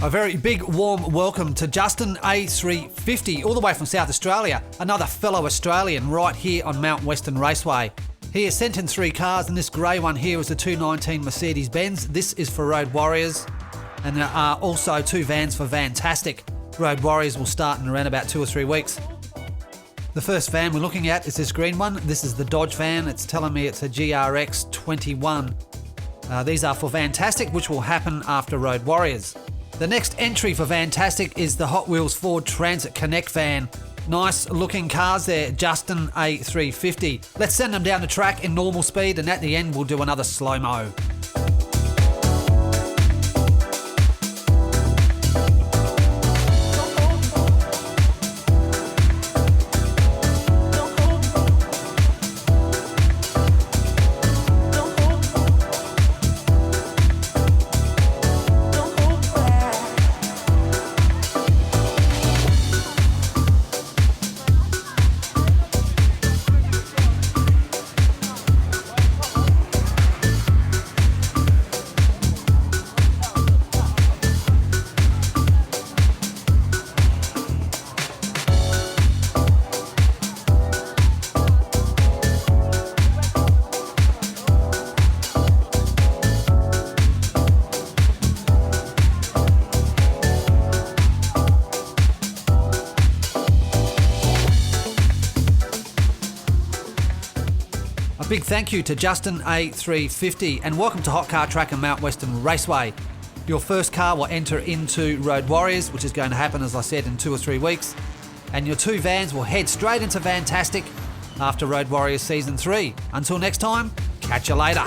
A very big warm welcome to Justin A350, all the way from South Australia, another fellow Australian right here on Mount Western Raceway. He has sent in 3 cars, and this grey one here is the 219 Mercedes-Benz. This is for Road Warriors, and there are also 2 vans for VanTastic. Road Warriors will start in around about 2 or 3 weeks. The first van we're looking at is this green one. This is the Dodge van. It's telling me it's a GRX 21. These are for VanTastic, which will happen after Road Warriors. The next entry for VanTastic is the Hot Wheels Ford Transit Connect van. Nice looking cars there, Justin A350. Let's send them down the track in normal speed, and at the end we'll do another slow-mo. Big thank you to Justin A350, and welcome to Hot Car Track and Mount Western Raceway. Your first car will enter into Road Warriors, which is going to happen, as I said, in 2 or 3 weeks. And your 2 vans will head straight into VanTastic after Road Warriors Season 3. Until next time, catch you later.